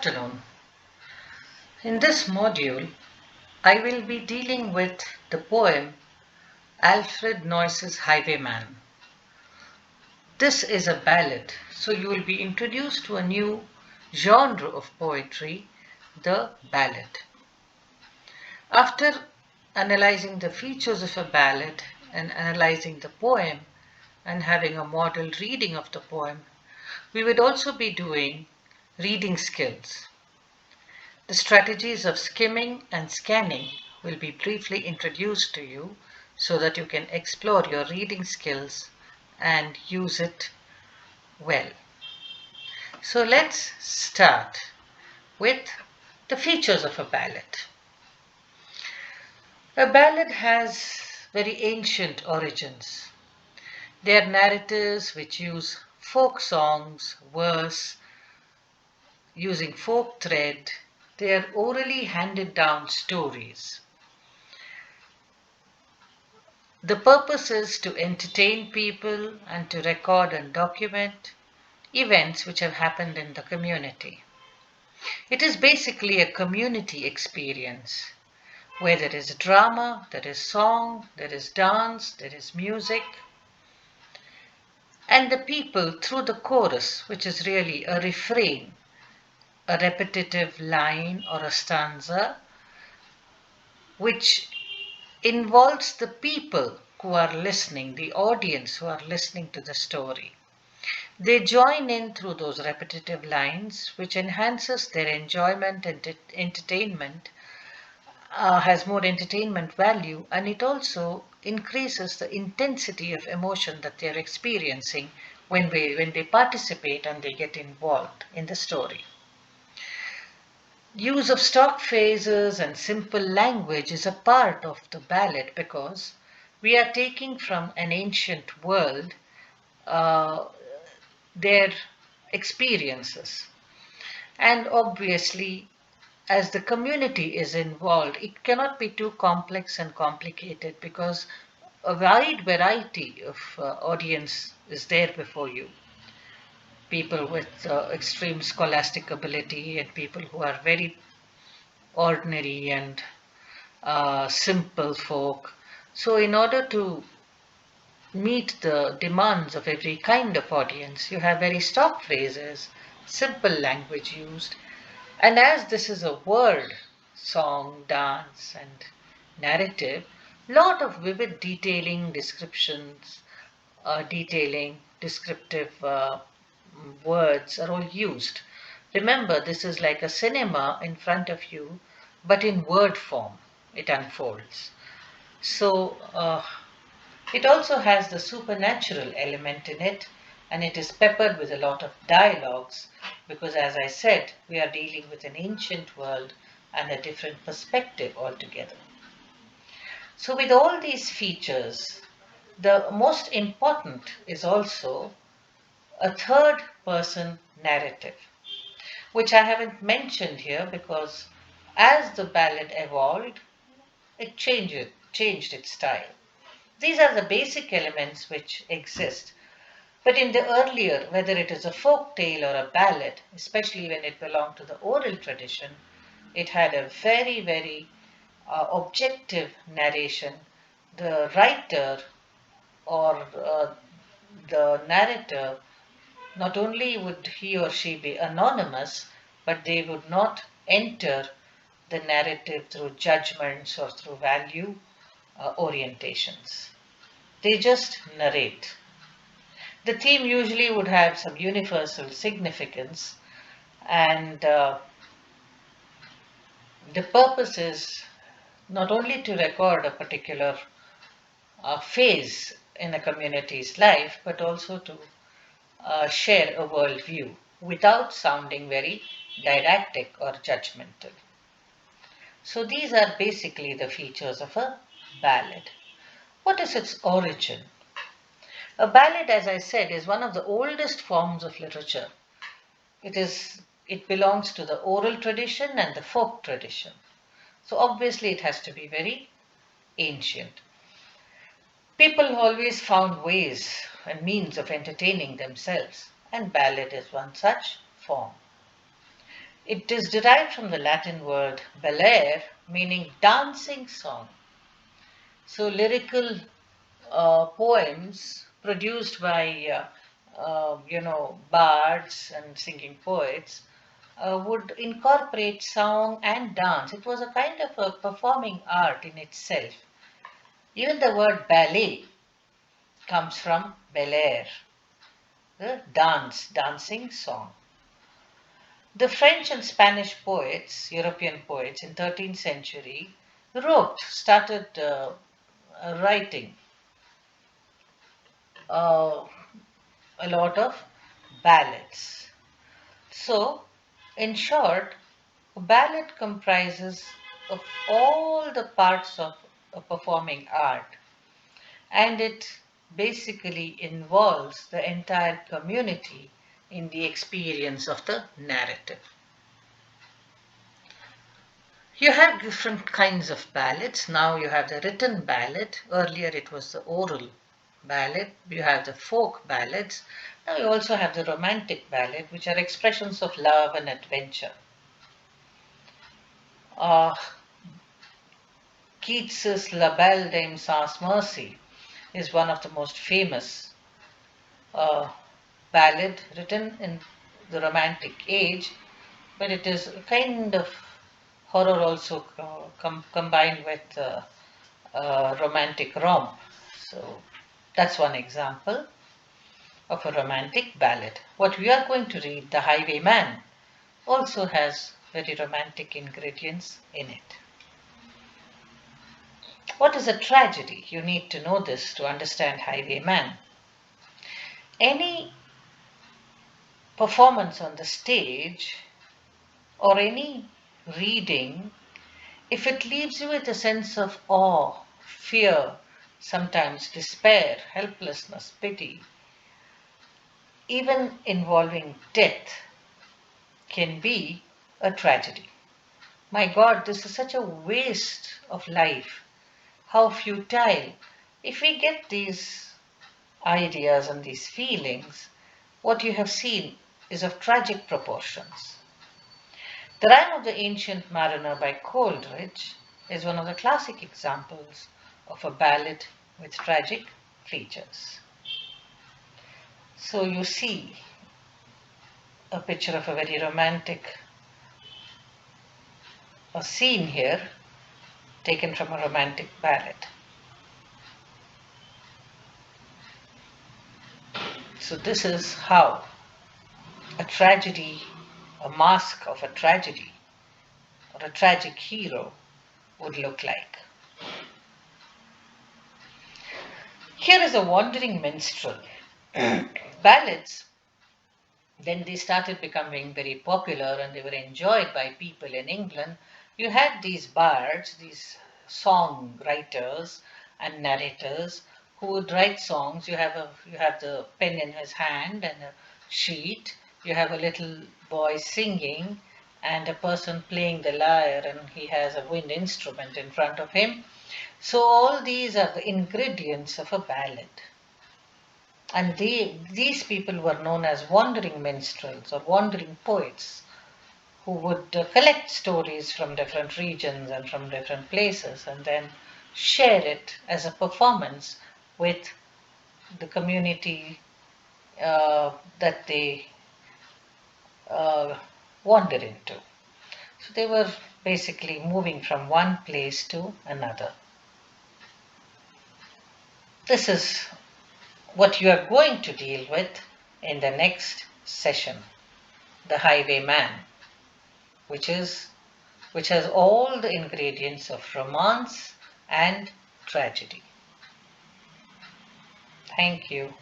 afternoon. In this module, I will be dealing with the poem Alfred Noyce's Highwayman. This is a ballad, so you will be introduced to a new genre of poetry, the ballad. After analyzing the features of a ballad and analyzing the poem and having a model reading of the poem, we would also be doing reading skills. The strategies of skimming and scanning will be briefly introduced to you so that you can explore your reading skills and use it well. So let's start with the features of a ballad. A ballad has very ancient origins. They are narratives which use folk songs, verse, using folk thread. They are orally handed down stories. The purpose is to entertain people and to record and document events which have happened in the community. It is basically a community experience where there is drama, there is song, there is dance, there is music. And the people through the chorus, which is really a refrain, a repetitive line or a stanza, which involves the people who are listening, the audience who are listening to the story. They join in through those repetitive lines, which enhances their enjoyment and entertainment, has more entertainment value, and it also increases the intensity of emotion that they're experiencing when they participate and they get involved in the story. Use of stock phrases and simple language is a part of the ballad because we are taking from an ancient world their experiences. And obviously, as the community is involved, it cannot be too complex and complicated because a wide variety of audience is there before you. People with extreme scholastic ability and people who are very ordinary and simple folk. So, in order to meet the demands of every kind of audience, you have very stock phrases, simple language used, and as this is a word, song, dance, and narrative, lot of vivid detailing, descriptions, descriptive words are all used. Remember, this is like a cinema in front of you, but in word form, it unfolds. So, it also has the supernatural element in it, and it is peppered with a lot of dialogues because, as I said, we are dealing with an ancient world and a different perspective altogether. So, with all these features, the most important is also a third person narrative, which I haven't mentioned here because as the ballad evolved, it changed its style. These are the basic elements which exist. But in the earlier, whether it is a folk tale or a ballad, especially when it belonged to the oral tradition, it had a very objective narration. The writer or the narrator, not only would he or she be anonymous, but they would not enter the narrative through judgments or through value orientations. They just narrate. The theme usually would have some universal significance, and the purpose is not only to record a particular phase in a community's life, but also to share a worldview without sounding very didactic or judgmental. So these are basically the features of a ballad. What is its origin? A ballad, as I said, is one of the oldest forms of literature. It belongs to the oral tradition and the folk tradition. So obviously it has to be very ancient. People always found ways and means of entertaining themselves, and ballad is one such form. It is derived from the Latin word ballare, meaning dancing song. So, lyrical poems produced by bards and singing poets would incorporate song and dance. It was a kind of a performing art in itself. Even the word ballet comes from bel the dancing song. The French and Spanish poets, European poets in 13th century, started writing uh, a lot of ballads. So, in short, a ballad comprises of all the parts of a performing art, and it basically involves the entire community in the experience of the narrative. You have different kinds of ballads. Now you have the written ballad. Earlier it was the oral ballad. You have the folk ballads. Now you also have the romantic ballad, which are expressions of love and adventure. Uh, Keats's La Belle Dame Sans Mercy is one of the most famous uh, ballad written in the Romantic age, but it is a kind of horror also combined with romantic romp. So that's one example of a romantic ballad. What we are going to read, The Highwayman, also has very romantic ingredients in it. What is a tragedy? You need to know this to understand Highwayman. Any performance on the stage or any reading, if it leaves you with a sense of awe, fear, sometimes despair, helplessness, pity, even involving death, can be a tragedy. My God, this is such a waste of life. How futile. If we get these ideas and these feelings, what you have seen is of tragic proportions. The Rime of the Ancient Mariner by Coleridge is one of the classic examples of a ballad with tragic features. So you see a picture of a very romantic scene here taken from a romantic ballad. So this is how a tragedy, a mask of a tragedy or a tragic hero would look like. Here is a wandering minstrel. Ballads, when they started becoming very popular and they were enjoyed by people in England, you had these bards, these song writers and narrators who would write songs. You have the pen in his hand and a sheet. You have a little boy singing and a person playing the lyre, and he has a wind instrument in front of him. So all these are the ingredients of a ballad. And these people were known as wandering minstrels or wandering poets who would collect stories from different regions and from different places and then share it as a performance with the community that they uh, wander into. So they were basically moving from one place to another. This is what you are going to deal with in the next session, the Highwayman, which has all the ingredients of romance and tragedy. Thank you.